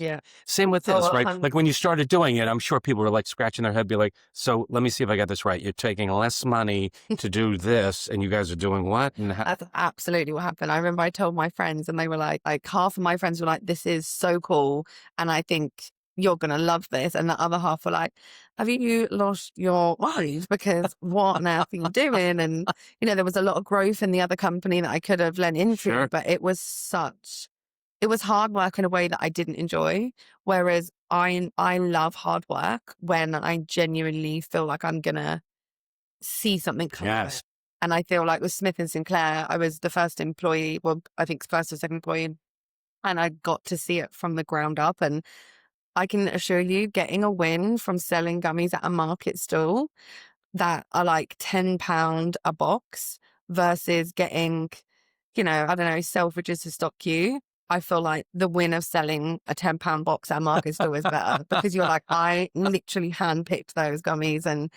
Yeah. Same with Oh, this, right? Like 100. when you started doing it, I'm sure people were like scratching their head, be like, so let me see if I got this right. You're taking less money to do this, and you guys are doing what? And That's absolutely what happened. I remember I told my friends and they were like half of my friends were like, this is so cool. And I think you're going to love this. And the other half were like, have you lost your mind? Because what on earth are you doing? And, there was a lot of growth in the other company that I could have lent into, sure. but it was hard work in a way that I didn't enjoy. Whereas I love hard work when I genuinely feel like I'm going to see something come of Yes. it. And I feel like with Smith and Sinclair, I was the first employee, well, I think first or second employee, and I got to see it from the ground up. And I can assure you, getting a win from selling gummies at a market stall that are like £10 a box versus getting, I don't know, Selfridges to stock you. I feel like the win of selling a £10 box at a market stall is better because you're like, I literally handpicked those gummies and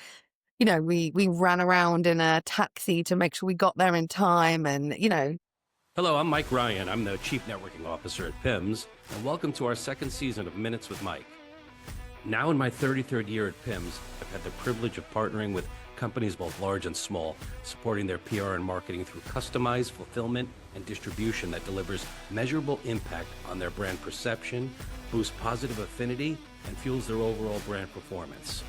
we ran around in a taxi to make sure we got there in time and. Hello, I'm Mike Ryan. I'm the Chief Networking Officer at PIMS, and welcome to our second season of Minutes with Mike. Now in my 33rd year at PIMS, I've had the privilege of partnering with companies both large and small, supporting their PR and marketing through customized fulfillment and distribution that delivers measurable impact on their brand perception, boosts positive affinity, and fuels their overall brand performance.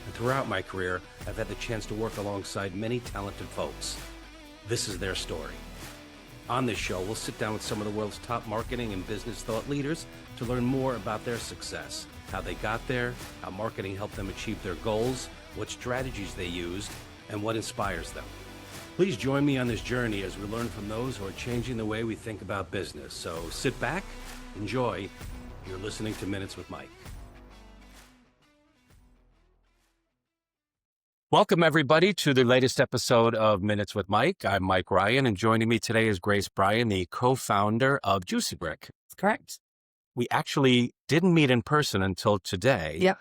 And throughout my career, I've had the chance to work alongside many talented folks. This is their story. On this show, we'll sit down with some of the world's top marketing and business thought leaders to learn more about their success, how they got there, how marketing helped them achieve their goals, what strategies they used, and what inspires them. Please join me on this journey as we learn from those who are changing the way we think about business. So sit back, enjoy. You're listening to Minutes with Mike. Welcome, everybody, to the latest episode of Minutes with Mike. I'm Mike Ryan, and joining me today is Grace Bryan, the co-founder of Juicy Brick. That's correct. We actually didn't meet in person until today. Yep.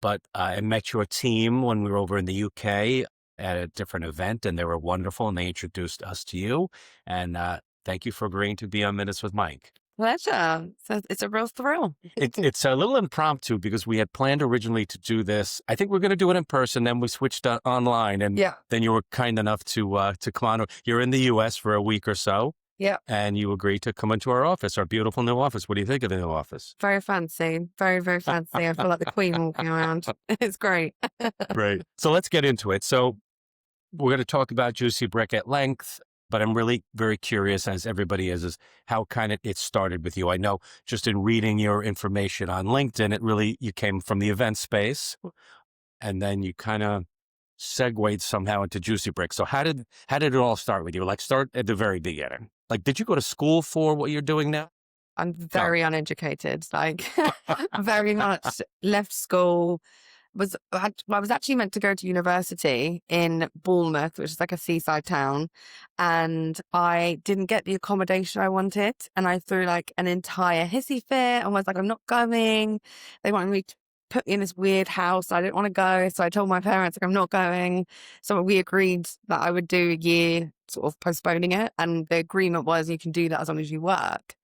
But I met your team when we were over in the UK at a different event, and they were wonderful, and they introduced us to you. And thank you for agreeing to be on Minutes with Mike. Pleasure. So it's a real thrill. It's a little impromptu because we had planned originally to do this. I think we're going to do it in person. Then we switched online, and then you were kind enough to come on. You're in the US for a week or so. Yeah. And you agreed to come into our office, our beautiful new office. What do you think of the new office? Very fancy. Very, very fancy. I feel like the Queen walking around. It's great. Right. So let's get into it. So we're going to talk about Juicy Brick at length, but I'm really very curious, as everybody is how kind of it started with you. I know just in reading your information on LinkedIn, you came from the event space, and then you kind of segued somehow into Juicy Brick. So how did it all start with you? Like, start at the very beginning. Like, did you go to school for what you're doing now? I'm very uneducated, like very much left school. I was actually meant to go to university in Bournemouth, which is like a seaside town, and I didn't get the accommodation I wanted, and I threw like an entire hissy fit and was like, I'm not going. They wanted me to put me in this weird house. I didn't want to go, so I told my parents like I'm not going. So we agreed that I would do a year, sort of postponing it, and the agreement was you can do that as long as you work.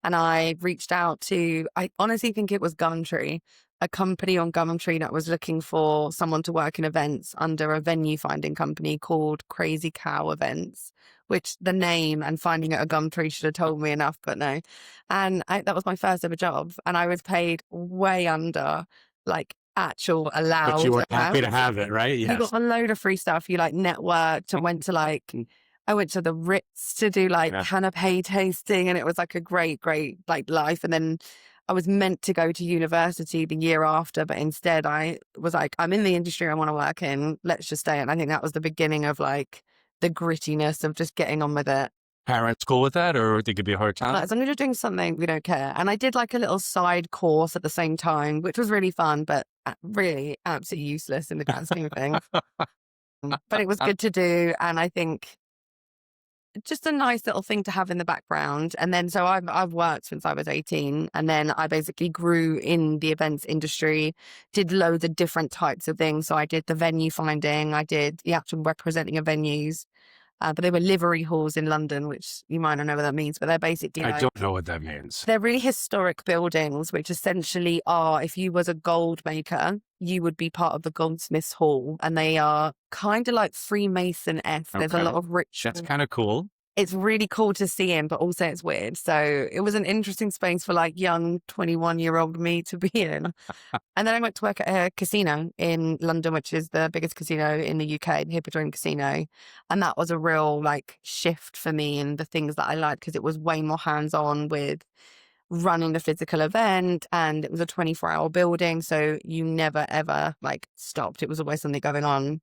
And I reached out to, I honestly think it was Gumtree, a company on Gumtree that was looking for someone to work in events under a venue finding company called Crazy Cow Events, which the name and finding it at Gumtree should have told me enough, but no. And that was my first ever job. And I was paid way under like actual allowed. But you were happy to have it, right? Yes. You got a load of free stuff. You like networked and went to I went to the Ritz to do canapé tasting, and it was like a great, great life. And then I was meant to go to university the year after, but instead I was like, I'm in the industry I want to work in. Let's just stay. And I think that was the beginning of the grittiness of just getting on with it. Parents cool with that, or think it'd be a hard time? As long as you're doing something, we don't care. And I did a little side course at the same time, which was really fun, but really absolutely useless in the grand scheme of things. But it was good to do. And I think just a nice little thing to have in the background. And then, so I've worked since I was 18, and then I basically grew in the events industry, did loads of different types of things. So I did the venue finding, I did the actual representing of venues. but they were livery halls in London, which you might not know what that means, but they're basically I like, don't know what that means. they're really historic buildings, which essentially are, if you was a gold maker, you would be part of the Goldsmiths Hall, and they are kind of like Freemason-esque. There's a Okay. lot of ritual. That's kind of cool. It's really cool to see him, but also it's weird. So it was an interesting space for like young 21-year-old me to be in. And then I went to work at a casino in London, which is the biggest casino in the UK, the Hippodrome Casino. And that was a real like shift for me in the things that I liked, because it was way more hands-on with running the physical event, and it was a 24-hour building. So you never ever like stopped. It was always something going on.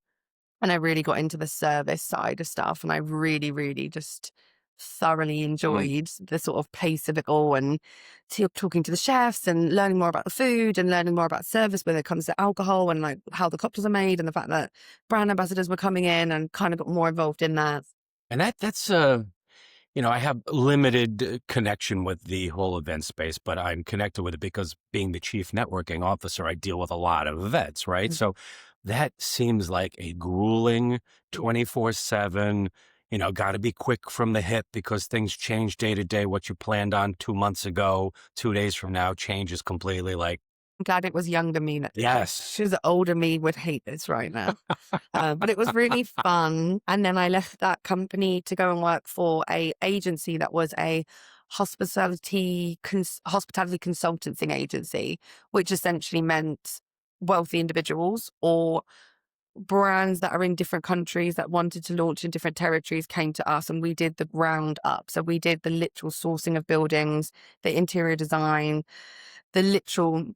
And I really got into the service side of stuff, and I really, really just thoroughly enjoyed the sort of pace of it all, and talking to the chefs and learning more about the food and learning more about service when it comes to alcohol and like how the cocktails are made, and the fact that brand ambassadors were coming in, and kind of got more involved in that. And that's I have limited connection with the whole event space, but I'm connected with it because being the chief networking officer, I deal with a lot of events, right? So that seems like a grueling 24/7, got to be quick from the hip because things change day to day. What you planned on 2 months ago, 2 days from now changes completely. Like, I'm glad it was younger me. yes. She's older me would hate this right now. But it was really fun. And then I left that company to go and work for a agency that was a hospitality consultancy agency, which essentially meant wealthy individuals or brands that are in different countries that wanted to launch in different territories came to us, and we did the ground up. So we did the literal sourcing of buildings, the interior design, the literal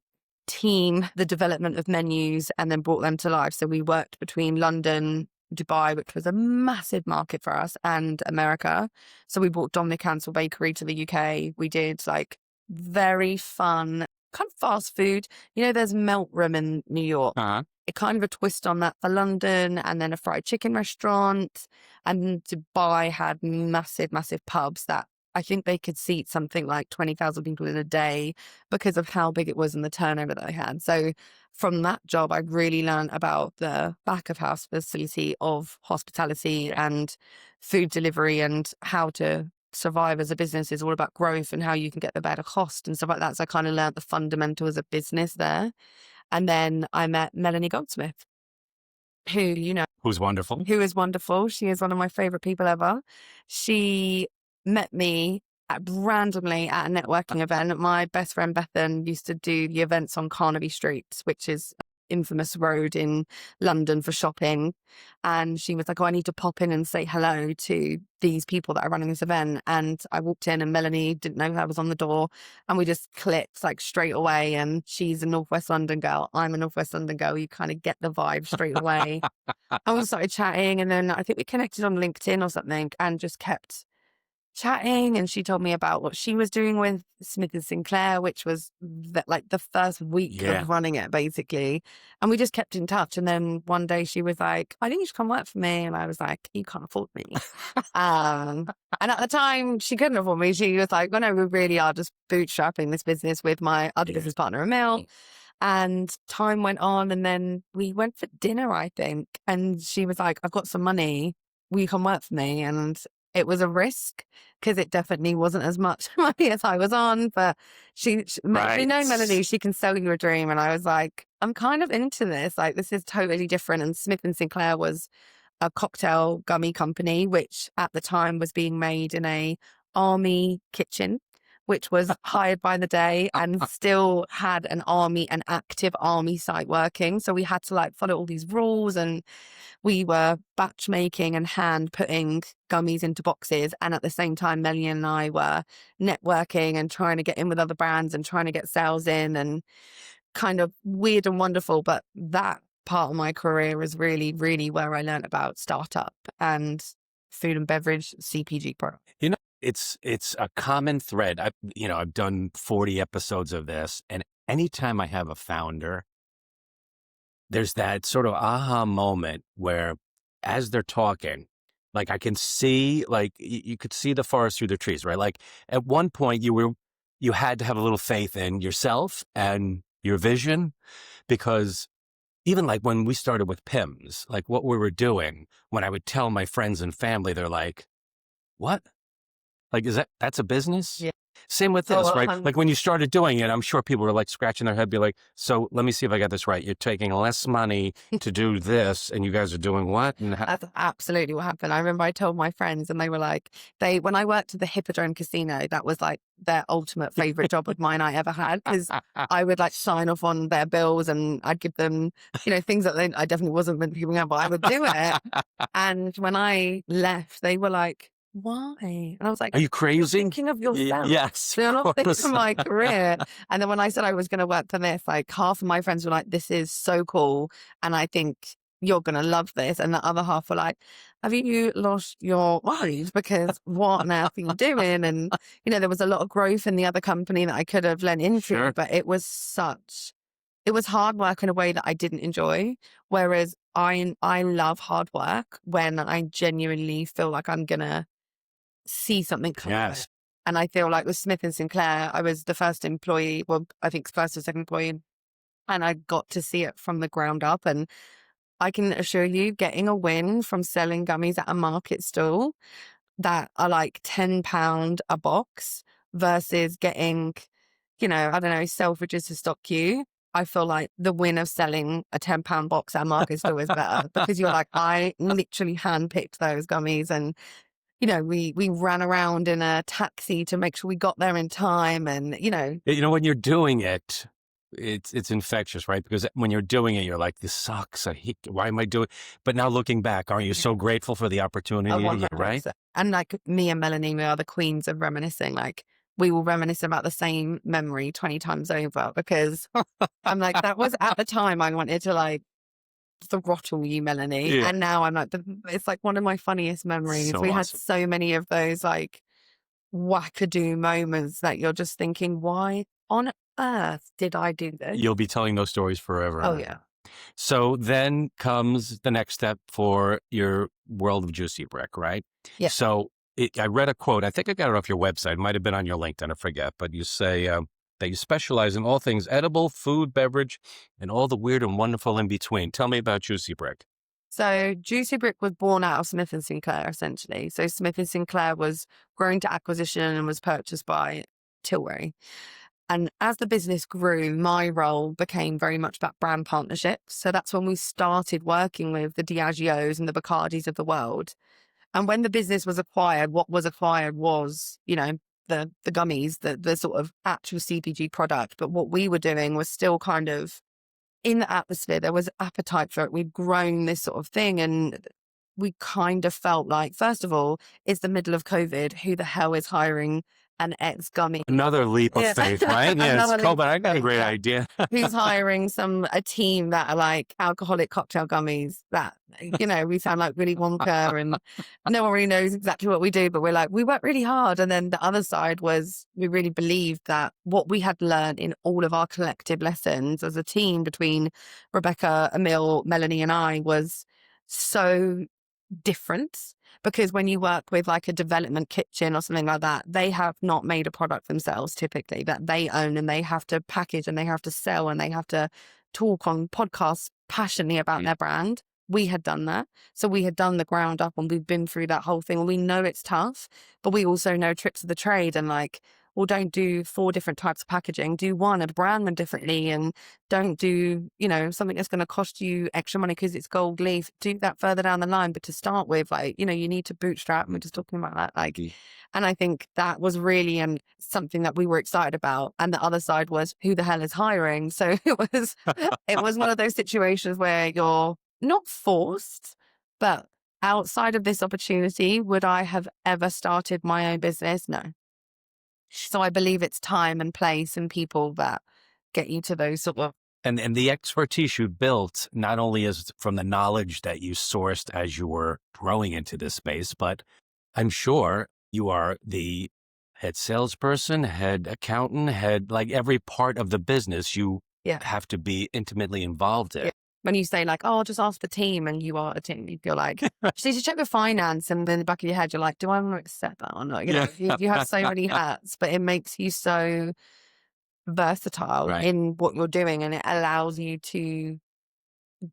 team, the development of menus, and then brought them to life. So we worked between London, Dubai, which was a massive market for us, and America. So we brought Dominic Ansel Bakery to the UK. We did like very fun, kind of fast food. There's Melt Room in New York. It kind of a twist on that for London, and then a fried chicken restaurant. And Dubai had massive, massive pubs that I think they could seat something like 20,000 people in a day because of how big it was and the turnover that they had. So from that job, I really learned about the back of house facility of hospitality and food delivery, and how to survive as a business is all about growth and how you can get the better cost and stuff like that. So I kind of learned the fundamentals of business there. And then I met Melanie Goldsmith, Who's wonderful. who is wonderful. She is one of my favorite people ever. She met me randomly at a networking event. My best friend Bethan used to do the events on Carnaby Street, which is infamous road in London for shopping. And she was like, oh, I need to pop in and say hello to these people that are running this event. And I walked in, and Melanie didn't know I was on the door, and we just clicked like straight away. And she's a Northwest London girl. I'm a Northwest London girl. You kind of get the vibe straight away. And we started chatting, and then I think we connected on LinkedIn or something, and just kept chatting. And she told me about what she was doing with Smith and Sinclair, which was like the first week of running it, basically. And we just kept in touch. And then one day she was like, I think you should come work for me. And I was like, you can't afford me. And at the time, she couldn't afford me. She was like, well, no, we really are just bootstrapping this business with my other business partner, Emil. And time went on, and then we went for dinner, I think. And she was like, I've got some money. Will you come work for me? And it was a risk, because it definitely wasn't as much money as I was on. But she known Melanie, she can sell you a dream. And I was like, I'm kind of into this. Like, this is totally different. And Smith and Sinclair was a cocktail gummy company, which at the time was being made in a army kitchen, which was hired by the day and still had an active army site working. So we had to like follow all these rules, and we were batch making and hand putting gummies into boxes. And at the same time, Melanie and I were networking and trying to get in with other brands and trying to get sales in, and kind of weird and wonderful. But that part of my career is really, really where I learned about startup and food and beverage CPG products. It's a common thread. I've done 40 episodes of this, and anytime I have a founder, there's that sort of aha moment where, as they're talking, like I can see, like you could see the forest through the trees, right? Like at one point you had to have a little faith in yourself and your vision, because even like when we started with Pims, like what we were doing, when I would tell my friends and family, they're like, what? Like, that's a business? Yeah. Same with Oh, this, right? 100. Like when you started doing it, I'm sure people were like scratching their head, be like, so let me see if I got this right. You're taking less money to do this and you guys are doing what? And That's absolutely what happened. I remember I told my friends and they were like, when I worked at the Hippodrome Casino, that was like their ultimate favorite job of mine I ever had, because I would like sign off on their bills and I'd give them, things that I definitely wasn't meant to be giving out, but I would do it. And when I left, they were like, why? And I was like, are you crazy? You're thinking of yourself. Yes. You're not thinking course. of my career. And then when I said I was going to work for this, like half of my friends were like, this is so cool. And I think you're going to love this. And the other half were like, have you lost your mind? Because what on earth are you doing? And, there was a lot of growth in the other company that I could have lent into, Sure. but it was hard work in a way that I didn't enjoy. Whereas I love hard work when I genuinely feel like I'm going to see something come of Yes. it. And I feel like with Smith and Sinclair, I was the first employee, well, I think first or second employee, and I got to see it from the ground up. And I can assure you, getting a win from selling gummies at a market stall that are like £10 a box versus getting, I don't know, Selfridges to stock you. I feel like the win of selling a £10 box at a market stall is better, because you're like, I literally handpicked those gummies, and we ran around in a taxi to make sure we got there in time. And, when you're doing it, it's infectious, right? Because when you're doing it, you're like, this sucks. Why am I doing? But now looking back, aren't you so grateful for the opportunity? Yeah, right? And like me and Melanie, we are the queens of reminiscing. Like we will reminisce about the same memory 20 times over, because I'm like, that was at the time I wanted to like throttle you, Melanie. Yeah. And now I'm like, it's like one of my funniest memories. So we had awesome. so many of those like wackadoo moments that you're just thinking, why on earth did I do this? You'll be telling those stories forever. Oh, yeah. So then comes the next step for your world of Juicy Brick, right? Yeah. So I read a quote. I think I got it off your website. It might have been on your LinkedIn. I forget. But you say that you specialize in all things edible, food, beverage, and all the weird and wonderful in between. Tell me about Juicy Brick. So Juicy Brick was born out of Smith and Sinclair, essentially. So Smith and Sinclair was grown to acquisition and was purchased by Tilray. And as the business grew, my role became very much about brand partnerships. So that's when we started working with the Diageos and the Bacardis of the world. And when the business was acquired, what was acquired was, the gummies, the sort of actual CPG product. But what we were doing was still kind of in the atmosphere. There was appetite for it. We'd grown this sort of thing, and we kind of felt like, first of all, it's the middle of COVID. Who the hell is hiring an ex-gummy? Another leap of faith, right? Yeah, it's COVID. I got a great idea. Who's hiring a team that are like alcoholic cocktail gummies that, we sound like Willy Wonka, and no one really knows exactly what we do, but we're like, we work really hard. And then the other side was, we really believed that what we had learned in all of our collective lessons as a team between Rebecca, Emil, Melanie and I was so different. Because when you work with like a development kitchen or something like that, they have not made a product themselves typically that they own, and they have to package and they have to sell and they have to talk on podcasts passionately about their brand. We had done that. So we had done the ground up and we've been through that whole thing. And we know it's tough, but we also know tricks of the trade, and like, well, don't do 4 different types of packaging. Do one and brand them differently, and don't do, something that's going to cost you extra money because it's gold leaf. Do that further down the line. But to start with, like, you need to bootstrap. And we're just talking about that. Like, and I think that was really something that we were excited about. And the other side was, who the hell is hiring? So it was one of those situations where you're not forced, but outside of this opportunity, would I have ever started my own business? No. So I believe it's time and place and people that get you to those sort of. And the expertise you built not only is from the knowledge that you sourced as you were growing into this space, but I'm sure you are the head salesperson, head accountant, head, like every part of the business you have to be intimately involved in. Yeah. When you say like, oh, just ask the team, and you are a team, you feel like, just need to check with finance, and then in the back of your head, you're like, do I want to accept that or not? You have so many hats, but it makes you so versatile in what you're doing, and it allows you to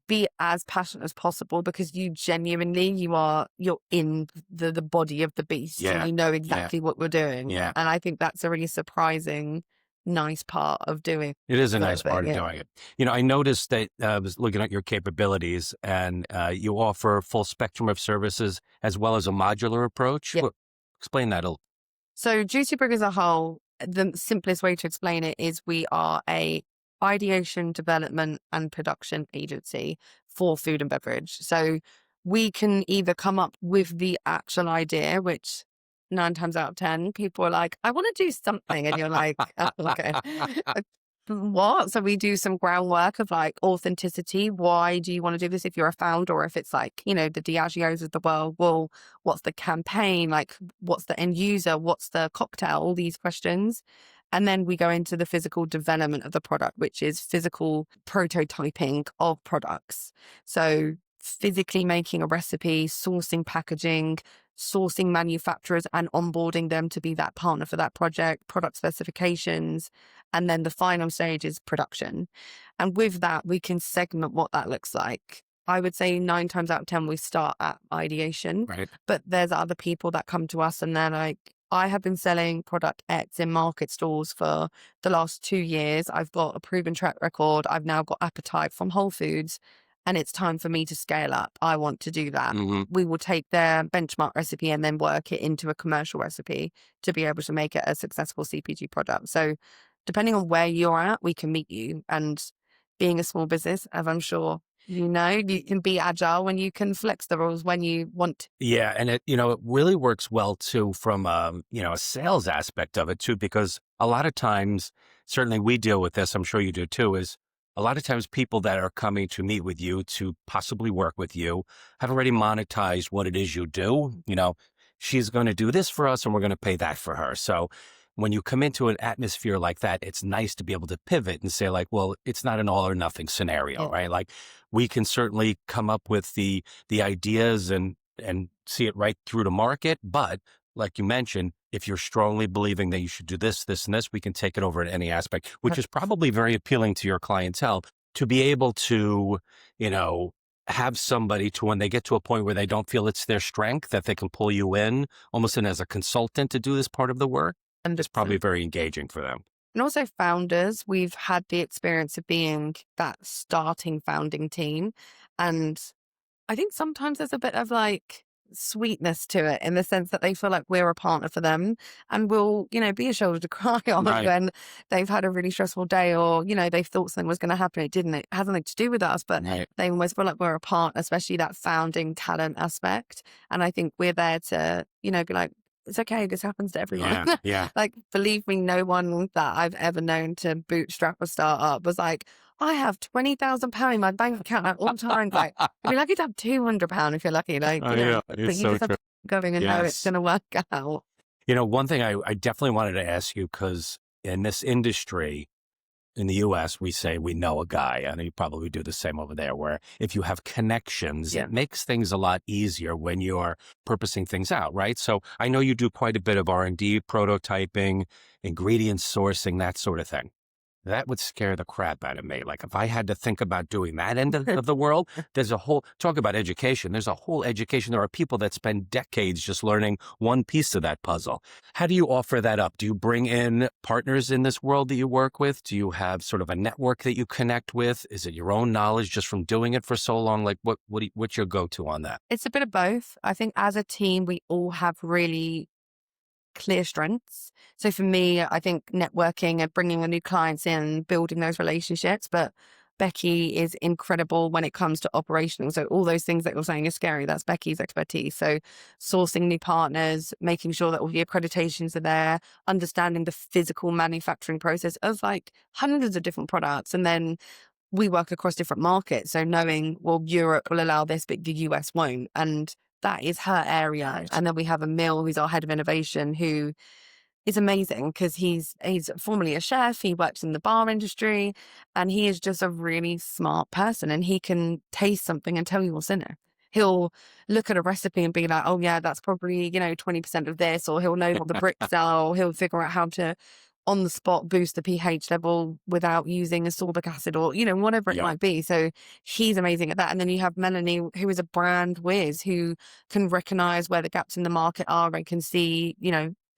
be as passionate as possible, because you genuinely, you're in the body of the beast, and Yeah. you know Yeah. exactly what we're doing. Yeah. And I think that's a really surprising, nice part of doing It is a sort nice of thing. part of Yeah. doing it. I noticed that I was looking at your capabilities, and you offer full spectrum of services as well as a modular approach. Yeah. Explain that a little. So Juicy Brook as a whole, the simplest way to explain it is we are a ideation, development and production agency for food and beverage. So we can either come up with the actual idea, which 9 times out of 10, people are like, I want to do something. And you're like, oh, okay. What? So we do some groundwork of like authenticity. Why do you want to do this? If you're a founder, or if it's like, the Diageos of the world, well, what's the campaign? Like, what's the end user? What's the cocktail? All these questions. And then we go into the physical development of the product, which is physical prototyping of products. So physically making a recipe, sourcing packaging, sourcing manufacturers and onboarding them to be that partner for that project, product specifications. And then the final stage is production. And with that, we can segment what that looks like. I would say 9 times out of 10, we start at ideation, Right. but there's other people that come to us and they're like, I have been selling product X in market stores for the last 2 years. I've got a proven track record. I've now got appetite from Whole Foods, and it's time for me to scale up. I want to do that. Mm-hmm. We will take their benchmark recipe and then work it into a commercial recipe to be able to make it a successful CPG product. So depending on where you're at, we can meet you. And being a small business, as I'm sure you can be agile when you can flex the rules when you want. Yeah. And it really works well too from, a sales aspect of it too, because a lot of times, certainly we deal with this, I'm sure you do too, is a lot of times people that are coming to meet with you to possibly work with you have already monetized what it is you do. She's going to do this for us and we're going to pay that for her. So when you come into an atmosphere like that, it's nice to be able to pivot and say like, well, it's not an all or nothing scenario, Yeah. right? Like we can certainly come up with the ideas and see it right through to market. But like you mentioned, if you're strongly believing that you should do this, this, and this, we can take it over at any aspect, which is probably very appealing to your clientele to be able to, have somebody to when they get to a point where they don't feel it's their strength, that they can pull you in almost in as a consultant to do this part of the work. And it's probably very engaging for them. And also founders, we've had the experience of being that starting founding team. And I think sometimes there's a bit of like sweetness to it in the sense that they feel like we're a partner for them and we'll, be a shoulder to cry on Right. when they've had a really stressful day or, they thought something was going to happen. It didn't. It has nothing to do with us, but Right. they almost feel like we're a partner, especially that founding talent aspect. And I think we're there to, be like, it's okay. This happens to everyone. Yeah. Yeah. Like, believe me, no one that I've ever known to bootstrap a startup was like, I have £20,000 in my bank account at all times. Like, you'd be lucky to have £200 if you're lucky. Like, Yeah, but it's you so just have true. to go in and know it's Yes. going to work out. One thing I definitely wanted to ask you, because in this industry, in the US, we say we know a guy, and you probably do the same over there, where if you have connections, Yeah. it makes things a lot easier when you're purposing things out, right? So I know you do quite a bit of R&D, prototyping, ingredient sourcing, that sort of thing. That would scare the crap out of me. Like if I had to think about doing that end of the world, there's talk about education. There's a whole education. There are people that spend decades just learning one piece of that puzzle. How do you offer that up? Do you bring in partners in this world that you work with? Do you have sort of a network that you connect with? Is it your own knowledge just from doing it for so long? Like what's your go-to on that? It's a bit of both. I think as a team, we all have really clear strengths. So for me, I think networking and bringing the new clients in, building those relationships. But Becky is incredible when it comes to operational. So all those things that you're saying are scary, that's Becky's expertise. So sourcing new partners, making sure that all the accreditations are there, understanding the physical manufacturing process of like hundreds of different products. And then we work across different markets. So knowing, well, Europe will allow this, but the US won't. And that is her area. Right. And then we have Emil, who's our head of innovation, who is amazing because he's formerly a chef. He works in the bar industry and he is just a really smart person, and he can taste something and tell you what's in it. He'll look at a recipe and be like, oh yeah, that's probably, 20% of this, or he'll know what the bricks are, or he'll figure out how to on the spot boost the pH level without using ascorbic acid or, whatever it Yeah. might be. So he's amazing at that. And then you have Melanie, who is a brand whiz, who can recognize where the gaps in the market are and can see,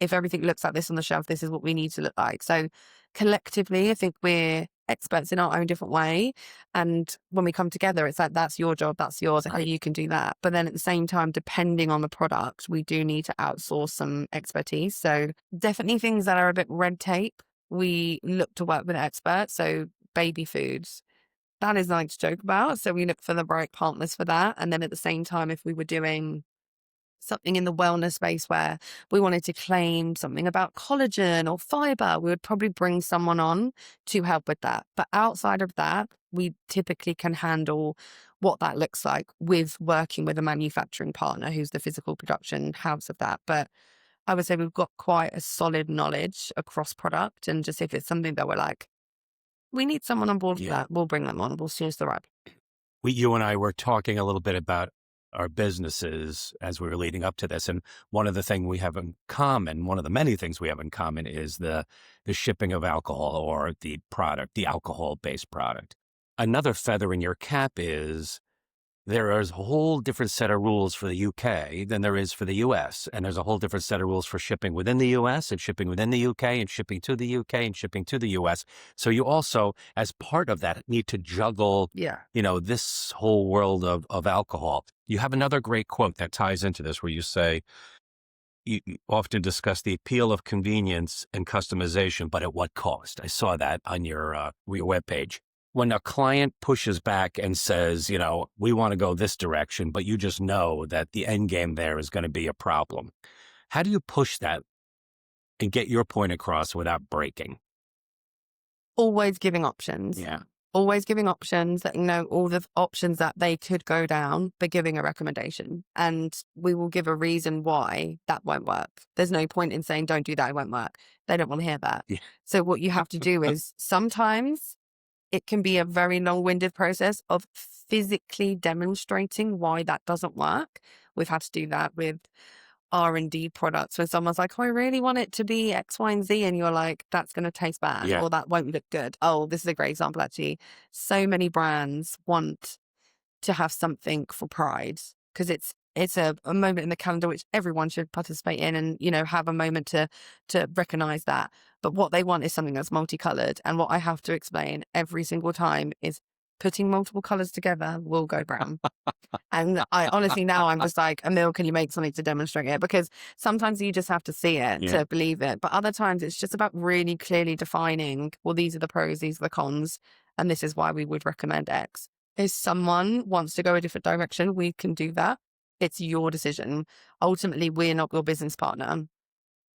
if everything looks like this on the shelf, this is what we need to look like. So collectively, I think we're experts in our own different way. And when we come together, it's like, that's your job, that's yours. I think you can do that. But then at the same time, depending on the product, we do need to outsource some expertise. So definitely things that are a bit red tape, we look to work with experts. So baby foods, that is nothing to joke about. So we look for the right partners for that. And then at the same time, if we were doing something in the wellness space where we wanted to claim something about collagen or fiber, we would probably bring someone on to help with that. But outside of that, we typically can handle what that looks like with working with a manufacturing partner who's the physical production house of that. But I would say we've got quite a solid knowledge across product, and just if it's something that we're like, we need someone on board for that, we'll bring them on. We'll choose the right. You and I were talking a little bit about our businesses as we were leading up to this. And one of the things we have in common, one of the many things we have in common is the shipping of alcohol or the product, the alcohol-based product. Another feather in your cap is there is a whole different set of rules for the UK than there is for the US. And there's a whole different set of rules for shipping within the US and shipping within the UK and shipping to the UK and shipping to the US. So you also, as part of that, need to juggle, this whole world of alcohol. You have another great quote that ties into this where you say, you often discuss the appeal of convenience and customization, but at what cost? I saw that on your webpage. When a client pushes back and says, we want to go this direction, but you just know that the end game there is going to be a problem. How do you push that and get your point across without breaking? Always giving options. Yeah. Always giving options, letting know all the options that they could go down, but giving a recommendation. And we will give a reason why that won't work. There's no point in saying, don't do that, it won't work. They don't want to hear that. Yeah. So what you have to do is sometimes it can be a very long-winded process of physically demonstrating why that doesn't work. We've had to do that with R&D products where someone's like, I really want it to be X, Y, and Z. And you're like, that's going to taste bad or that won't look good. Oh, this is a great example, actually. So many brands want to have something for Pride because it's a moment in the calendar which everyone should participate in and, have a moment to recognize that. But what they want is something that's multicolored. And what I have to explain every single time is putting multiple colors together will go brown. And I honestly, now I'm just like, Emil, can you make something to demonstrate it? Because sometimes you just have to see it to believe it. But other times it's just about really clearly defining, well, these are the pros, these are the cons, and this is why we would recommend X. If someone wants to go a different direction, we can do that. It's your decision. Ultimately, we're not your business partner.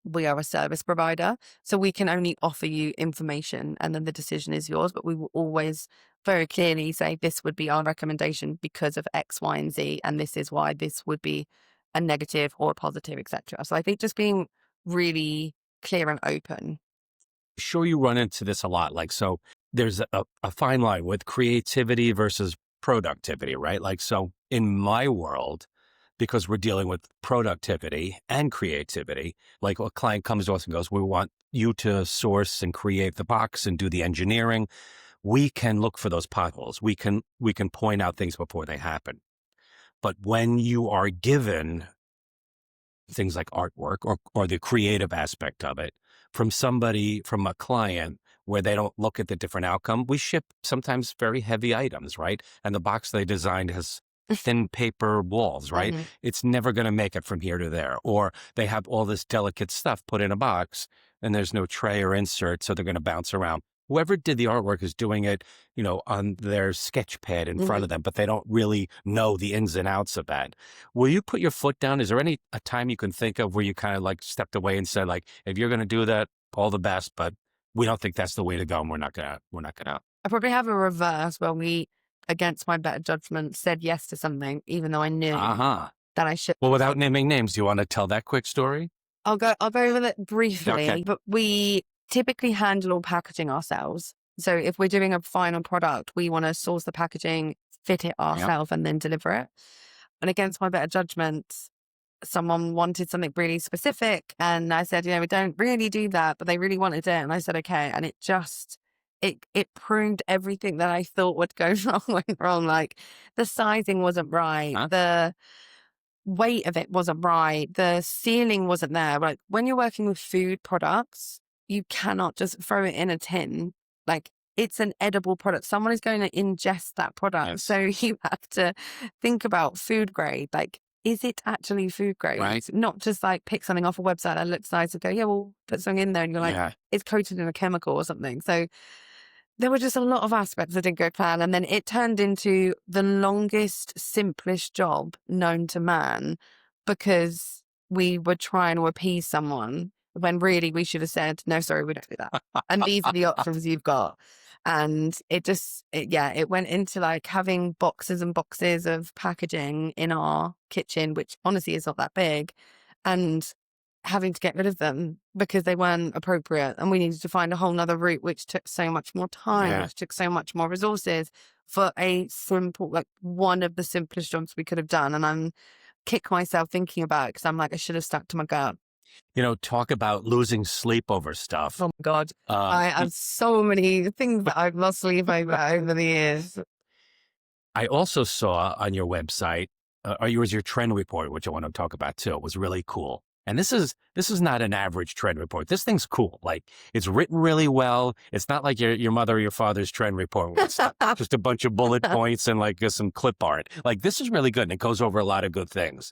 We are a service provider. So we can only offer you information and then the decision is yours. But we will always very clearly say this would be our recommendation because of X, Y, and Z. And this is why this would be a negative or a positive, etc. So I think just being really clear and open. Sure, you run into this a lot. So there's a fine line with creativity versus productivity, right? So in my world, because we're dealing with productivity and creativity. Like a client comes to us and goes, we want you to source and create the box and do the engineering. We can look for those potholes. We can point out things before they happen. But when you are given things like artwork or the creative aspect of it from a client where they don't look at the different outcome, we ship sometimes very heavy items, right? And the box they designed has thin paper walls, right? Mm-hmm. It's never going to make it from here to there. Or they have all this delicate stuff put in a box and there's no tray or insert, so they're going to bounce around. Whoever did the artwork is doing it, on their sketch pad in front of them, but they don't really know the ins and outs of that. Will you put your foot down? Is there a time you can think of where you kind of stepped away and said, if you're going to do that, all the best, but we don't think that's the way to go and we're not gonna. I probably have a reverse where we, against my better judgment, said yes to something, even though I knew that I should. Well, without naming names, do you want to tell that quick story? I'll go over it briefly, Okay. But we typically handle all packaging ourselves. So if we're doing a final product, we want to source the packaging, fit it ourselves, and then deliver it. And against my better judgment, someone wanted something really specific. And I said, we don't really do that, but they really wanted it. And I said, okay. And it just, it pruned everything that I thought would go wrong, went wrong. Like the sizing wasn't right. Huh? The weight of it wasn't right. The sealing wasn't there. Like when you're working with food products, you cannot just throw it in a tin. Like it's an edible product. Someone is going to ingest that product. Yes. So you have to think about food grade. Like, is it actually food grade? Right. Not just like pick something off a website that looks nice and go, yeah, we'll put something in there. And you're like, Yeah. it's coated in a chemical or something. So there were just a lot of aspects that didn't go plan. And then it turned into the longest, simplest job known to man because we were trying to appease someone when really we should have said, no, sorry, we don't do that. And these are the options you've got. And it went into like having boxes and boxes of packaging in our kitchen, which honestly is not that big, and having to get rid of them because they weren't appropriate. And we needed to find a whole nother route, which took so much more time, which took so much more resources for a simple, like one of the simplest jobs we could have done. And I'm kick myself thinking about it because I'm like, I should have stuck to my gut. Talk about losing sleep over stuff. Oh my God. I have so many things that I've lost sleep over the years. I also saw on your website, yours your trend report, which I want to talk about too. It was really cool. And this is not an average trend report. This thing's cool. Like it's written really well. It's not like your mother or your father's trend report. It's just a bunch of bullet points and like some clip art. Like this is really good. And it goes over a lot of good things.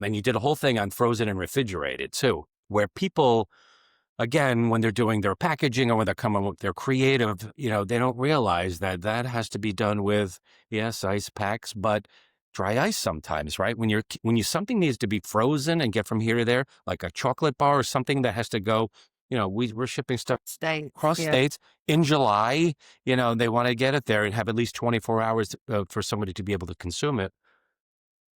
And you did a whole thing on frozen and refrigerated too, where people, again, when they're doing their packaging or when they're coming with their creative, they don't realize that has to be done with, yes, ice packs, but dry ice sometimes, right? When something needs to be frozen and get from here to there, like a chocolate bar or something that has to go, we're shipping stuff across states in July, they want to get it there and have at least 24 hours for somebody to be able to consume it.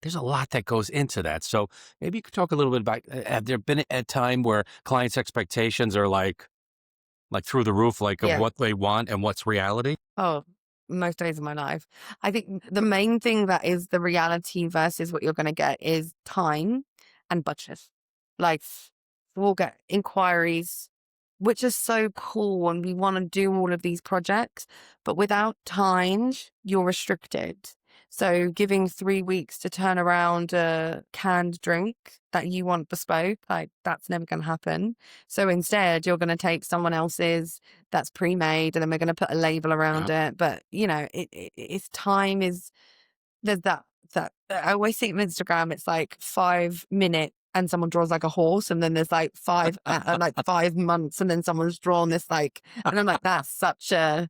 There's a lot that goes into that. So maybe you could talk a little bit about, have there been a time where clients' expectations are like through the roof, of what they want and what's reality? Oh, most days of my life. I think the main thing that is the reality versus what you're going to get is time and budget. Like we'll get inquiries, which is so cool and we want to do all of these projects, but without time, you're restricted. So giving 3 weeks to turn around a canned drink that you want bespoke, like that's never going to happen. So instead, you're going to take someone else's that's pre-made and then we're going to put a label around it. But, it's time is, there's that I always see it on Instagram, it's like 5 minutes and someone draws like a horse and then there's like 5 months and then someone's drawn this and I'm like, that's such a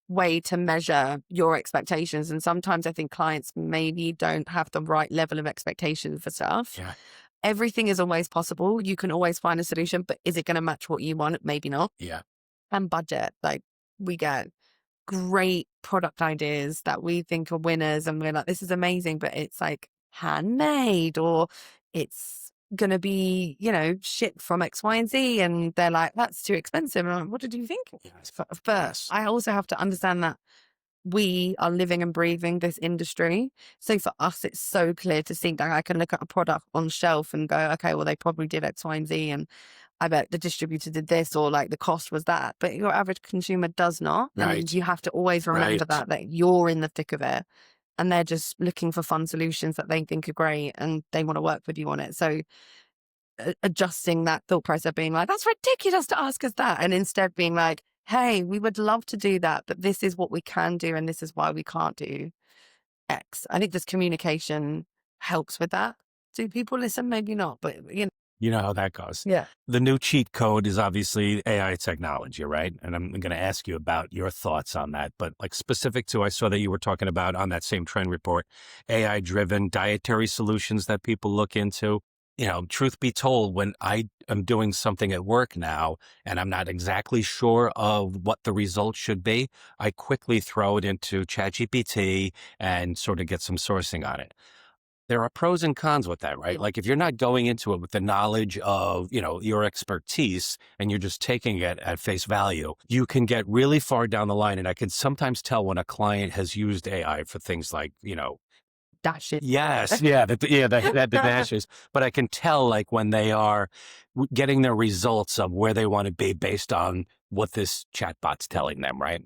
way to measure your expectations. And sometimes I think clients maybe don't have the right level of expectation for stuff. Yeah. Everything is always possible. You can always find a solution, but is it going to match what you want? Maybe not. Yeah. And budget, we get great product ideas that we think are winners and we're like, this is amazing, but it's like handmade or it's going to be, shipped from X, Y, and Z. And they're like, that's too expensive. And I'm like, what did you think? Yes. But I also have to understand that we are living and breathing this industry. So for us, it's so clear to see that I can look at a product on shelf and go, okay, well, they probably did X, Y, and Z. And I bet the distributor did this or the cost was that. But your average consumer does not. Right. And you have to always remember that you're in the thick of it. And they're just looking for fun solutions that they think are great and they want to work with you on it. So adjusting that thought process of being like, that's ridiculous to ask us that. And instead being like, hey, we would love to do that, but this is what we can do. And this is why we can't do X. I think this communication helps with that. Do people listen? Maybe not, but You know how that goes. Yeah. The new cheat code is obviously AI technology, right? And I'm going to ask you about your thoughts on that. But specific to, I saw that you were talking about on that same trend report, AI-driven dietary solutions that people look into. Truth be told, when I am doing something at work now and I'm not exactly sure of what the results should be, I quickly throw it into ChatGPT and sort of get some sourcing on it. There are pros and cons with that, right? Like if you're not going into it with the knowledge of, your expertise and you're just taking it at face value, you can get really far down the line. And I can sometimes tell when a client has used AI for things like, dashes. Yes, yeah, the dashes. But I can tell, like, when they are getting their results of where they want to be based on what this chatbot's telling them, right?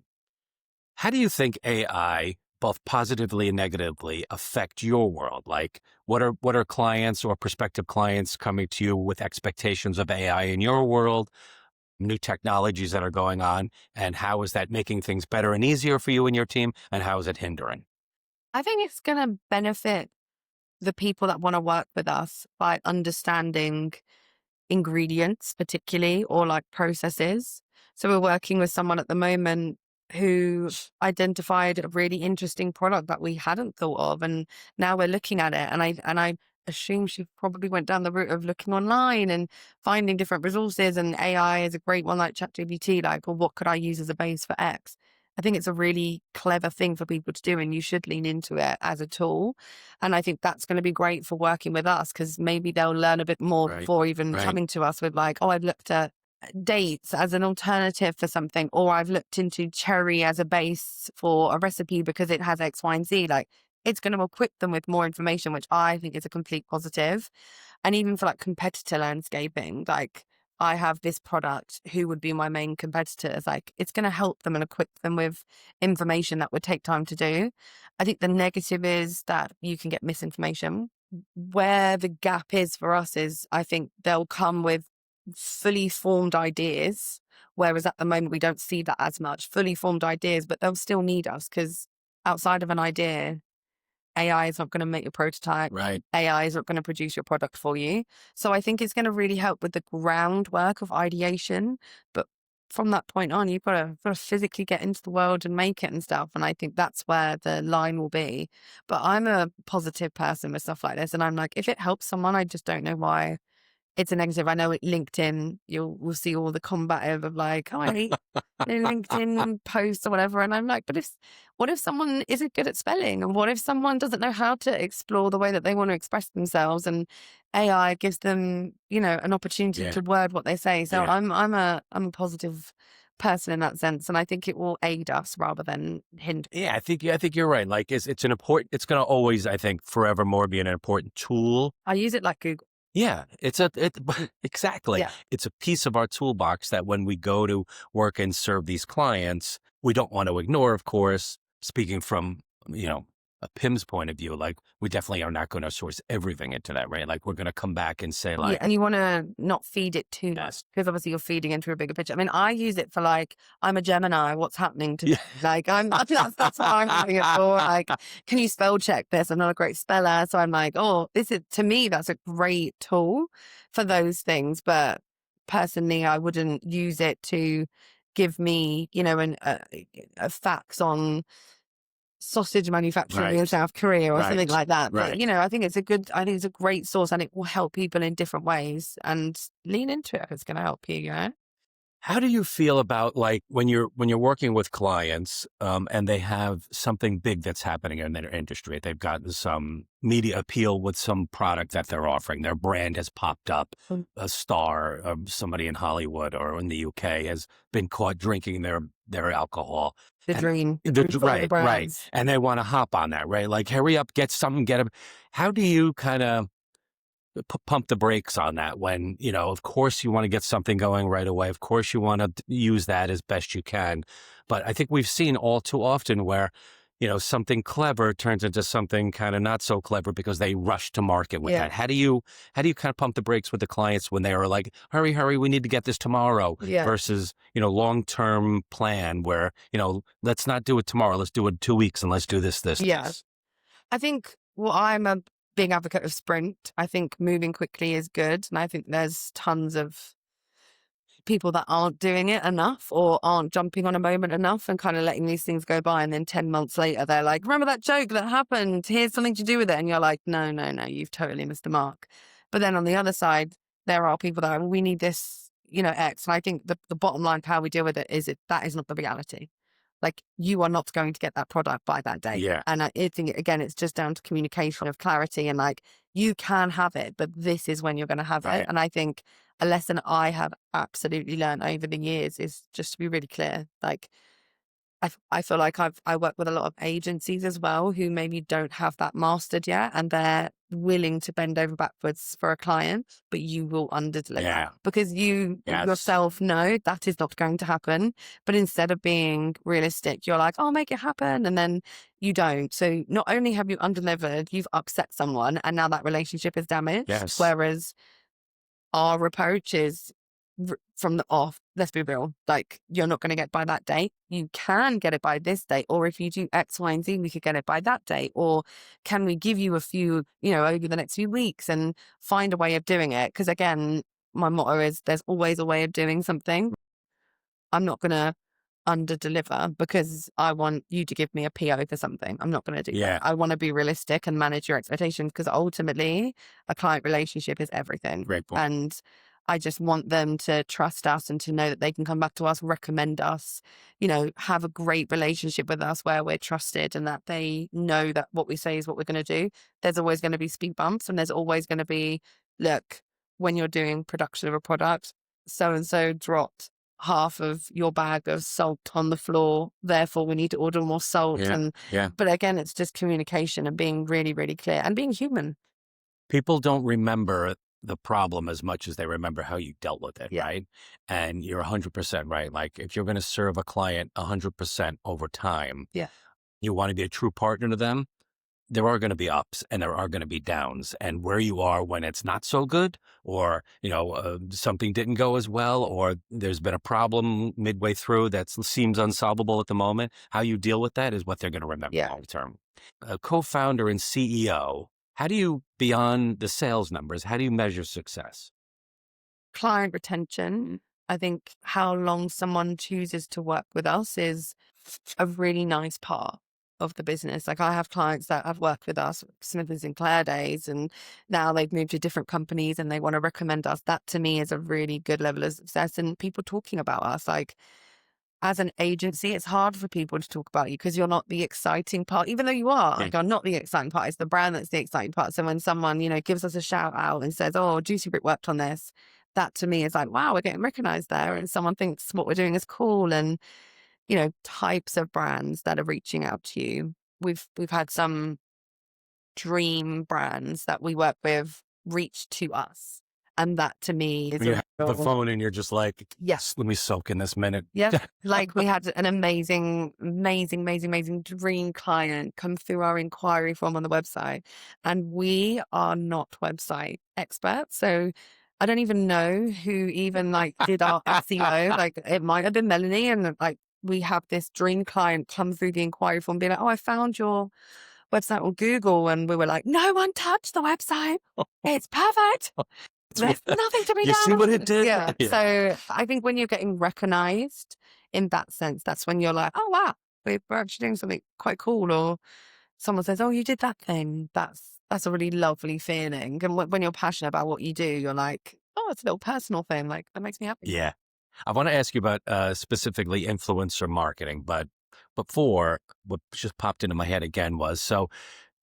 How do you think AI, both positively and negatively, affect your world? Like, what are clients or prospective clients coming to you with expectations of AI in your world, new technologies that are going on, and how is that making things better and easier for you and your team, and how is it hindering? I think it's going to benefit the people that want to work with us by understanding ingredients, particularly, or like processes. So we're working with someone at the moment who identified a really interesting product that we hadn't thought of, and now we're looking at it. And I assume she probably went down the route of looking online and finding different resources. And AI is a great one, like ChatGPT. Like, well, what could I use as a base for X? I think it's a really clever thing for people to do, and you should lean into it as a tool. And I think that's going to be great for working with us, because maybe they'll learn a bit more Right, before even right. coming to us with like, oh, I've looked at dates as an alternative for something, or I've looked into cherry as a base for a recipe because it has X, Y, and Z. Like, it's going to equip them with more information, which I think is a complete positive. And even for like competitor landscaping, like, I have this product, who would be my main competitors? Like, it's going to help them and equip them with information that would take time to do. I think the negative is that you can get misinformation. Where the gap is for us is, I think they'll come with fully formed ideas, whereas at the moment we don't see that as much. Fully formed ideas, but they'll still need us, because outside of an idea, AI is not going to make your prototype. Right. AI is not going to produce your product for you. So I think it's going to really help with the groundwork of ideation. But from that point on, you've got to physically get into the world and make it and stuff. And I think that's where the line will be. But I'm a positive person with stuff like this. And I'm like, if it helps someone, I just don't know why it's a negative. I know at LinkedIn, we'll see all the combative of like, oh, I hate LinkedIn posts or whatever. And I'm like, but what if someone isn't good at spelling? And what if someone doesn't know how to explore the way that they want to express themselves? And AI gives them, an opportunity to word what they say. So I'm a positive person in that sense. And I think it will aid us rather than hinder. Yeah, I think you're right. Like, it's going to always, I think, forevermore be an important tool. I use it like Google. Yeah, exactly. Yeah. It's a piece of our toolbox that when we go to work and serve these clients, we don't want to ignore, of course. Speaking from, a PIMS point of view, like, we definitely are not going to source everything into that, right? Like, we're going to come back and say, like, and you want to not feed it too much, because obviously you're feeding into a bigger picture. I mean, I use it for like, I'm a Gemini, what's happening to me? Like, that's what I'm using it for. Like, can you spell check this? I'm not a great speller. So I'm like, oh, to me, that's a great tool for those things. But personally, I wouldn't use it to give me, a facts on sausage manufacturing in South Korea or something like that. But, I think it's a great source, and it will help people in different ways, and lean into it if it's going to help you, How do you feel about, like, when you're working with clients, and they have something big that's happening in their industry? They've got some media appeal with some product that they're offering. Their brand has popped up. A star, somebody in Hollywood or in the UK has been caught drinking their alcohol. The dream. Right. And they want to hop on that, right? Like, hurry up, get something, get them. How do you kind of pump the brakes on that when, of course you want to get something going right away. Of course you want to use that as best you can. But I think we've seen all too often where, something clever turns into something kind of not so clever because they rush to market with that. How do you kind of pump the brakes with the clients when they are like, hurry, we need to get this tomorrow, versus, long-term plan where, let's not do it tomorrow. Let's do it in 2 weeks, and let's do this. Yeah. I think, I'm a big advocate of sprint. I think moving quickly is good. And I think there's tons of people that aren't doing it enough, or aren't jumping on a moment enough, and kind of letting these things go by. And then 10 months later, they're like, remember that joke that happened? Here's something to do with it. And you're like, no, you've totally missed the mark. But then on the other side, there are people that are, we need this, X. And I think the bottom line of how we deal with it is that is not the reality. Like, you are not going to get that product by that day. Yeah. And I think, again, it's just down to communication of clarity, and like, you can have it, but this is when you're going to have it. And I think a lesson I have absolutely learned over the years is just to be really clear. Like, I feel like I work with a lot of agencies as well who maybe don't have that mastered yet, and they're willing to bend over backwards for a client, but you will underdeliver Yeah. because you Yes. yourself know that is not going to happen. But instead of being realistic, you're like, "I'll make it happen," and then you don't. So not only have you underdelivered, you've upset someone, and now that relationship is damaged. Yes. Whereas our approach is from the off, let's be real, like you're not going to get by that date. You can get it by this date, or if you do X, Y, and Z, we could get it by that date. Or can we give you a few, over the next few weeks and find a way of doing it? Because again, my motto is there's always a way of doing something. I'm not going to under deliver because I want you to give me a PO for something. I'm not going to do Yeah. that. I want to be realistic and manage your expectations because ultimately a client relationship is everything. Great point. And I just want them to trust us and to know that they can come back to us, recommend us, have a great relationship with us where we're trusted and that they know that what we say is what we're going to do. There's always going to be speed bumps and there's always going to be, look, when you're doing production of a product, so-and-so dropped half of your bag of salt on the floor, therefore we need to order more salt. But again, it's just communication and being really, really clear and being human. People don't remember the problem as much as they remember how you dealt with it, Yeah. right? And you're 100% right. Like if you're going to serve a client 100% over time, you want to be a true partner to them. There are going to be ups and there are going to be downs, and where you are when it's not so good, or, something didn't go as well, or there's been a problem midway through that seems unsolvable at the moment. How you deal with that is what they're going to remember long term. A co-founder and CEO, how do you, beyond the sales numbers, how do you measure success? Client retention. I think how long someone chooses to work with us is a really nice part of the business. Like I have clients that have worked with us, Smith and Sinclair days, and now they've moved to different companies and they want to recommend us. That to me is a really good level of success. And people talking about us, like as an agency, it's hard for people to talk about you because you're not the exciting part, even though you are. Like, you're not the exciting part. It's the brand that's the exciting part. So when someone, gives us a shout out and says, "Oh, Juicy Brick worked on this," that to me is like, wow, we're getting recognized there. And someone thinks what we're doing is cool. And, types of brands that are reaching out to you. We've had some dream brands that we work with reach to us. And that to me is When you have the phone and you're just like, yes, let me soak in this minute. Yeah. Like we had an amazing dream client come through our inquiry form on the website. And we are not website experts. So I don't even know who even did our SEO. Like it might have been Melanie, and we have this dream client come through the inquiry form being like, "Oh, I found your website on Google." And we were like, "No one touched the website. It's perfect. There's nothing to be done." You see what it did? Yeah. So I think when you're getting recognized in that sense, that's when you're like, "Oh, wow, we're actually doing something quite cool." Or someone says, "Oh, you did that thing." That's a really lovely feeling. And when you're passionate about what you do, you're like, "Oh, it's a little personal thing. Like that makes me happy." Yeah. I want to ask you about specifically influencer marketing, but before, what just popped into my head again was, so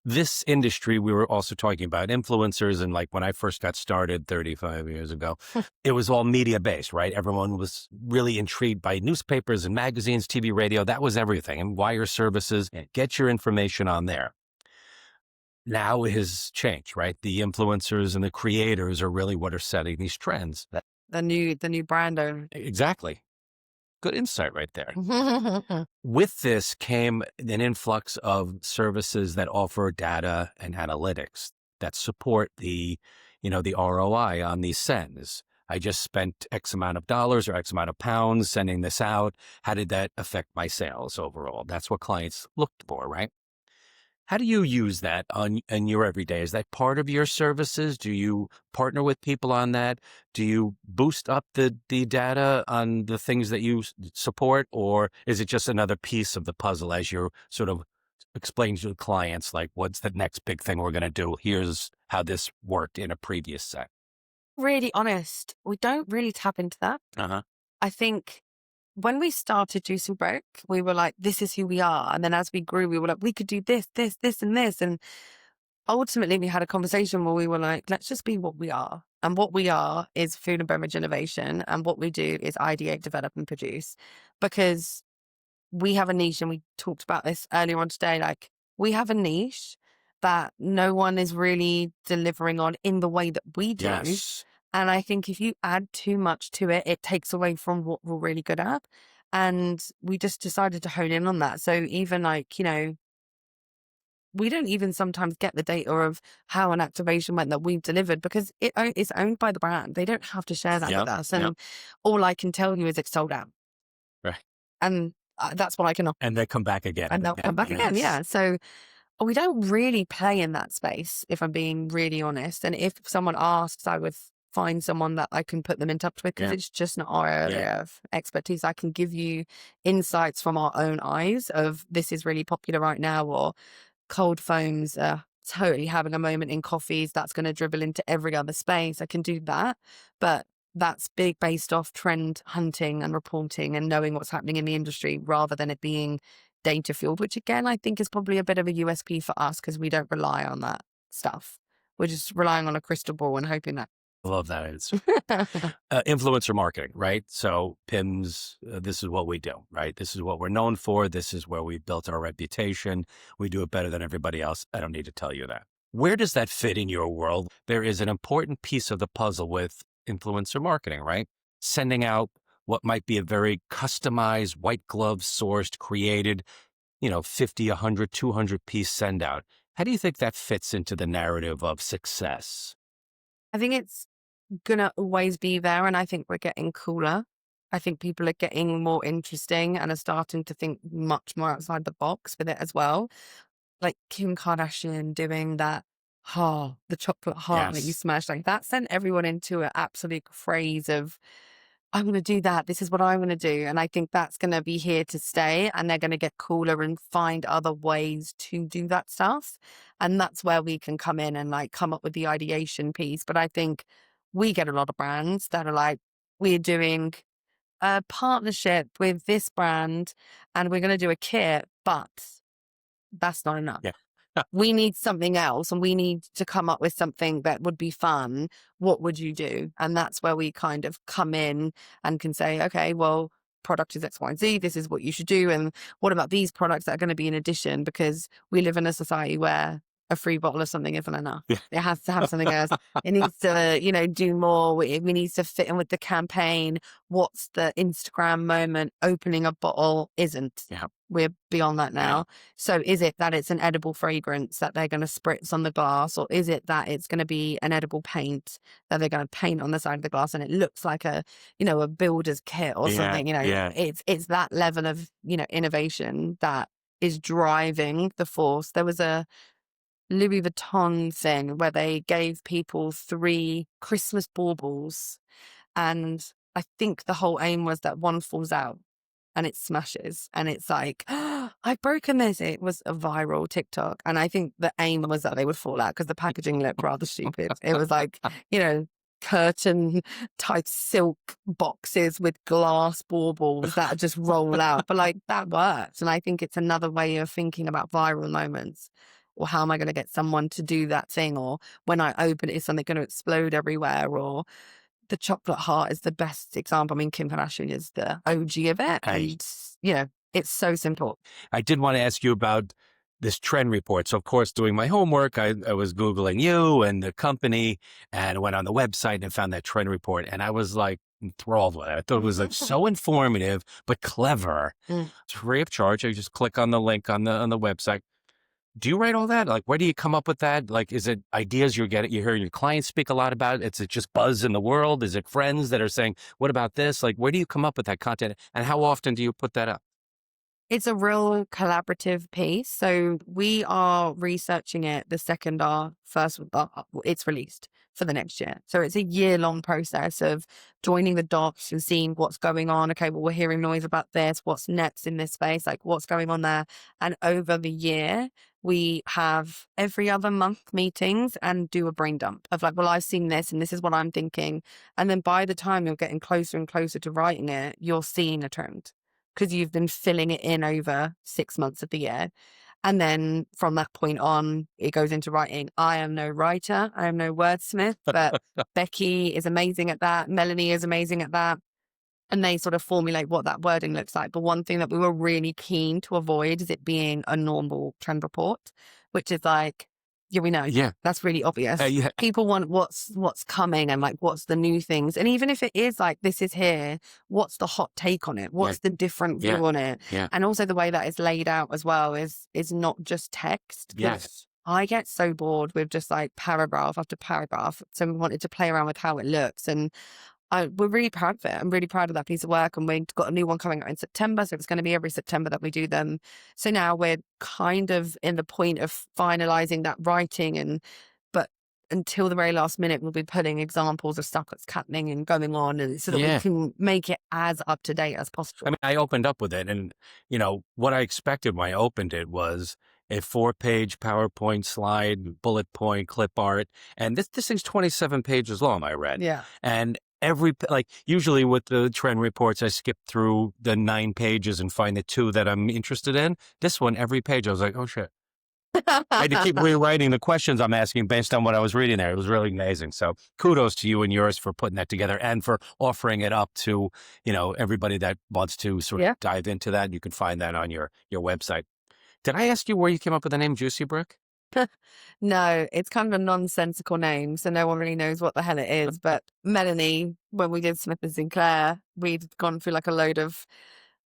this industry, we were also talking about influencers, and like when I first got started 35 years ago, it was all media based, right? Everyone was really intrigued by newspapers and magazines, TV, radio. That was everything. And wire services, get your information on there. Now it has changed, right? The influencers and the creators are really what are setting these trends. The new brand owner. Exactly. Good insight right there. With this came an influx of services that offer data and analytics that support the ROI on these sends. I just spent X amount of dollars or X amount of pounds sending this out. How did that affect my sales overall? That's what clients looked for, right? How do you use that in your everyday? Is that part of your services? Do you partner with people on that? Do you boost up the data on the things that you support? Or is it just another piece of the puzzle as you're sort of explaining to the clients, like, what's the next big thing we're going to do? Here's how this worked in a previous set. Really honest, we don't really tap into that. I think when we started Juicy Brick, we were like, this is who we are. And then as we grew, we were like, we could do this, this, this, and this. And ultimately, we had a conversation where we were like, let's just be what we are. And what we are is food and beverage innovation. And what we do is ideate, develop, and produce. Because we have a niche, and we talked about this earlier on today. Like, we have a niche that no one is really delivering on in the way that we do. Yes. And I think if you add too much to it, it takes away from what we're really good at. And we just decided to hone in on that. So even like, we don't even sometimes get the data of how an activation went that we've delivered, because it's owned by the brand. They don't have to share that with us. And all I can tell you is it's sold out. Right. And that's what I can offer. And they come back again. And they'll come back again. Yeah. So we don't really play in that space, if I'm being really honest. And if someone asks, I would find someone that I can put them in touch with, because it's just not our area of expertise. I can give you insights from our own eyes of this is really popular right now, or cold foams are totally having a moment in coffees. That's going to dribble into every other space. I can do that. But that's big based off trend hunting and reporting and knowing what's happening in the industry, rather than it being data fueled, which again, I think is probably a bit of a USP for us, because we don't rely on that stuff. We're just relying on a crystal ball and hoping that. I love that answer. Influencer marketing, right? So PIMS, this is what we do, right? This is what we're known for. This is where we built our reputation. We do it better than everybody else. I don't need to tell you that. Where does that fit in your world? There is an important piece of the puzzle with influencer marketing, right? Sending out what might be a very customized, white glove sourced, created, 50, 100, 200 piece send out. How do you think that fits into the narrative of success? I think it's going to always be there. And I think we're getting cooler. I think people are getting more interesting and are starting to think much more outside the box with it as well. Like Kim Kardashian doing that, the chocolate heart that you smashed, like that sent everyone into an absolute craze of, I'm going to do that. This is what I'm going to do. And I think that's going to be here to stay, and they're going to get cooler and find other ways to do that stuff. And that's where we can come in and like come up with the ideation piece. But I think we get a lot of brands that are like, we're doing a partnership with this brand and we're going to do a kit, but that's not enough. Yeah. We need something else, and we need to come up with something that would be fun. What would you do? And that's where we kind of come in and can say, okay, well, product is X, Y, and Z. This is what you should do. And what about these products that are going to be in addition? Because we live in a society where a free bottle of something isn't enough. Yeah. It has to have something else. It needs to, do more. We needs to fit in with the campaign. What's the Instagram moment? Opening a bottle isn't. Yeah. We're beyond that now. So is it that it's an edible fragrance that they're going to spritz on the glass, or is it that it's going to be an edible paint that they're going to paint on the side of the glass and it looks like a builder's kit or something? It's that level of, innovation that is driving the force. There was a Louis Vuitton thing where they gave people 3 Christmas baubles, and I think the whole aim was that one falls out and it smashes, and it's like, I've broken this. It was a viral TikTok, and I think the aim was that they would fall out because the packaging looked rather stupid. It was like, curtain type silk boxes with glass baubles that just roll out, but like that worked. And I think it's another way of thinking about viral moments. Or how am I going to get someone to do that thing? Or when I open it, is something going to explode everywhere? Or the chocolate heart is the best example. I mean, Kim Kardashian is the OG of it. And, it's so simple. I did want to ask you about this trend report. So, of course, doing my homework, I was Googling you and the company, and went on the website and found that trend report. And I was like enthralled with it. I thought it was like so informative, but clever. It's free of charge. I just click on the link on the website. Do you write all that? Like, where do you come up with that? Like, is it ideas you hear your clients speak a lot about? Is it just buzz in the world? Is it friends that are saying, what about this? Like, where do you come up with that content? And how often do you put that up? It's a real collaborative piece. So we are researching it the second it's released for the next year. So it's a year-long process of joining the dots and seeing what's going on. Okay, well, we're hearing noise about this. What's next in this space? Like, what's going on there? And over the year, we have every other month meetings and do a brain dump of like, well, I've seen this and this is what I'm thinking. And then by the time you're getting closer and closer to writing it, you're seeing a trend, because you've been filling it in over 6 months of the year. And then from that point on, it goes into writing. I am no writer. I am no wordsmith, but Becky is amazing at that. Melanie is amazing at that. and they sort of formulate what that wording looks like. But one thing that we were really keen to avoid is it being a normal trend report, which is like, yeah, we know. Yeah. That's really obvious. Yeah. People want what's coming and like what's the new things. And even if it is like, this is here, what's the hot take on it? What's the different view on it? Yeah. And also the way that it's laid out as well is not just text. Yes. I get so bored with just like paragraph after paragraph. So we wanted to play around with how it looks. And we're really proud of it. I'm really proud of that piece of work. And we've got a new one coming out in September. So it's going to be every September that we do them. So now we're kind of in the point of finalizing that writing. But until the very last minute, we'll be putting examples of stuff that's happening and going on, and so that we can make it as up to date as possible. I mean, I opened up with it, and what I expected when I opened it was a 4-page PowerPoint slide, bullet point, clip art, and this thing's 27 pages long, I read. Yeah. And usually with the trend reports, I skip through the 9 pages and find the 2 that I'm interested in. This one, every page, I was like, oh shit. I had to keep rewriting the questions I'm asking based on what I was reading there. It was really amazing. So kudos to you and yours for putting that together and for offering it up to, everybody that wants to sort of dive into that. You can find that on your website. Did I ask you where you came up with the name Juicy Brick? No, it's kind of a nonsensical name, so no one really knows what the hell it is. But Melanie, when we did Smith & Sinclair, we'd gone through like a load of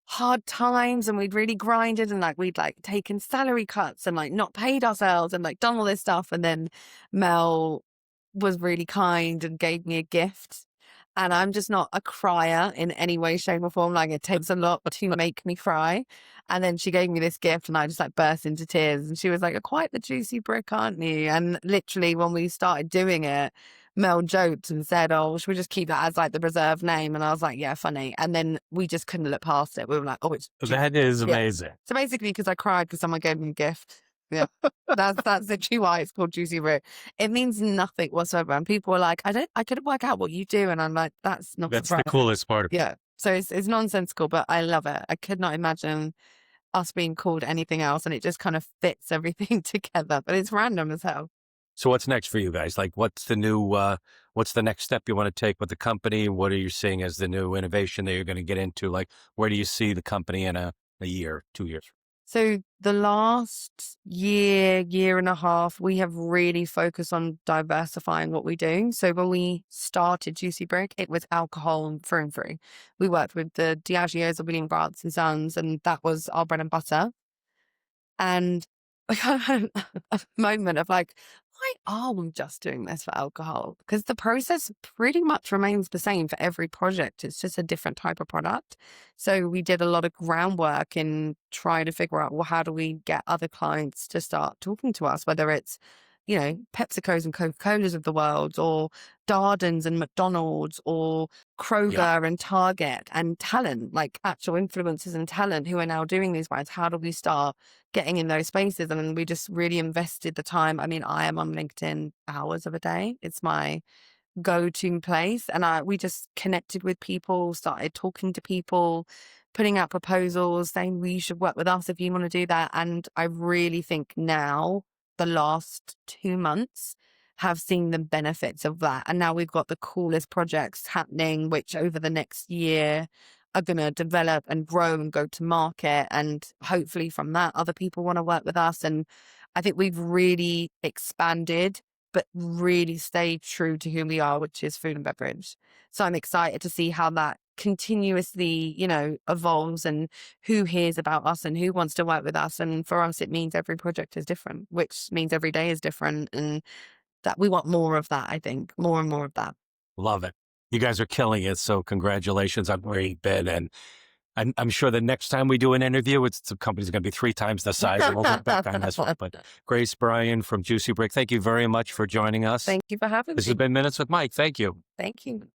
hard times, and we'd really grinded, and like we'd like taken salary cuts and like not paid ourselves and like done all this stuff. And then Mel was really kind and gave me a gift. And I'm just not a crier in any way, shape or form. Like it takes a lot to make me cry. And then she gave me this gift and I just like burst into tears. And she was like, "You're quite the juicy brick, aren't you?" And literally when we started doing it, Mel joked and said, "Oh, should we just keep that as like the reserved name?" And I was like, "Yeah, funny." And then we just couldn't look past it. We were like, "Oh, it's juicy." That is amazing. So basically, because I cried because someone gave me a gift. Yeah, that's literally why it's called Juicy Brick. It means nothing whatsoever. And people were like, I couldn't work out what you do. And I'm like, that's not That's surprising. the coolest part of it. Yeah. So it's nonsensical, but I love it. I could not imagine us being called anything else. And it just kind of fits everything together, but it's random as hell. So what's next for you guys? Like what's the next step you want to take with the company? What are you seeing as the new innovation that you're going to get into? Like, where do you see the company in a year, 2 years? So the last year and a half, we have really focused on diversifying what we do. So when we started Juicy Brick, it was alcohol through and through. We worked with the Diageos of William Grants and Sons, and that was our bread and butter. And I kind of had a moment of like, why are we just doing this for alcohol? Because the process pretty much remains the same for every project. It's just a different type of product. So we did a lot of groundwork in trying to figure out, well, how do we get other clients to start talking to us, whether it's, PepsiCo's and Coca-Cola's of the world, or Darden's and McDonald's, or Kroger and Target, and talent, like actual influencers and talent who are now doing these brands. How do we start getting in those spaces? And we just really invested the time. I mean, I am on LinkedIn hours of a day. It's my go-to place. And we just connected with people, started talking to people, putting out proposals, saying, "We should work with us if you want to do that." And I really think now, the last 2 months, have seen the benefits of that. And now we've got the coolest projects happening, which over the next year are going to develop and grow and go to market. And hopefully from that, other people want to work with us. And I think we've really expanded, but really stayed true to who we are, which is food and beverage. So I'm excited to see how that continuously, evolves, and who hears about us and who wants to work with us. And for us, it means every project is different, which means every day is different. And that we want more of that, I think, more and more of that. Love it. You guys are killing it. So congratulations on where you've been. And I'm sure the next time we do an interview, the company's going to be 3 times the size. And we'll look back on this one. But Grace Bryan from Juicy Brick, thank you very much for joining us. Thank you for having me. This has been Minutes with Mike. Thank you. Thank you.